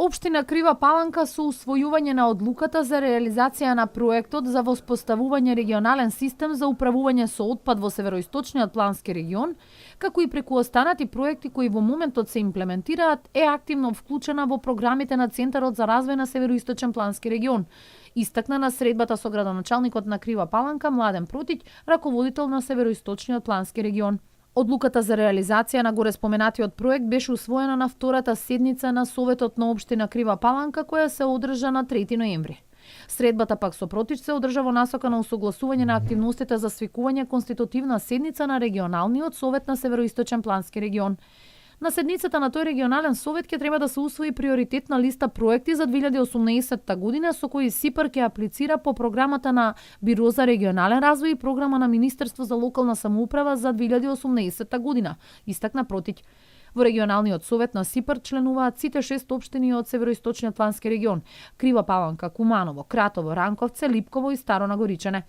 Општина Крива Паланка со усвојување на одлуката за реализација на проектот за воспоставување регионален систем за управување со отпад во североисточниот плански регион, како и преку останати проекти кои во моментот се имплементираат, е активно вклучена во програмите на Центарот за развој на североисточен плански регион. Истакна на средбата со градоначалникот на Крива Паланка Младен Протиќ, раководител на североисточниот плански регион. Одлуката за реализација на горе споменатиот проект беше усвоена на втората седница на Советот на општина Крива Паланка, која се одржа на 3 ноември. Средбата пак со Протиќ се одржа во насока на усогласување на активностите за свикување конститутивна седница на регионалниот совет на североисточен плански регион. На седницата на тој регионален совет ќе треба да се усвои приоритетна листа проекти за 2018 година со кои СИПР ќе аплицира по програмата на Биро за регионален развој и програма на Министерство за локална самоуправа за 2018 година, истакна Протиќ. Во регионалниот совет на СИПР членуваат сите 6 општини од североисточниот плански регион: Крива Паланка, Куманово, Кратово, Ранковце, Липково и Старо Нагоричане.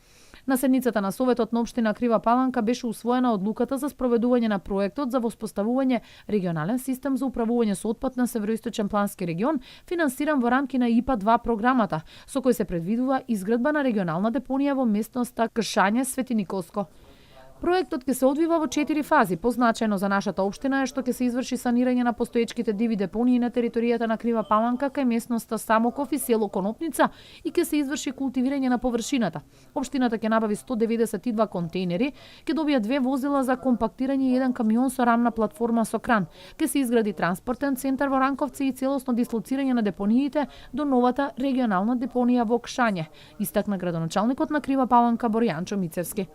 На седницата на Советот на општина Крива Паланка беше усвоена одлуката за спроведување на проектот за воспоставување регионален систем за управување со отпад на североисточен плански регион, финансиран во рамки на ИПА-2 програмата, со кој се предвидува изградба на регионална депонија во местноста Кршање, Свети Николско. Проектот ќе се одвива во 4 фази. Позначајно за нашата општина е што ќе се изврши санирање на постоечките диви депонии на територијата на Крива Паланка кај местноста Самоков и село Конопница и ќе се изврши култивирање на површината. Општината ќе набави 192 контейнери, ќе добија 2 возила за компактирање и 1 камион со рамна платформа со кран. Ќе се изгради транспортен центар во Ранковце и целосно дислоцирање на депониите до новата регионална депонија во Кшање, истакна градоначалникот на Крива Паланка Борјанчо Мицевски.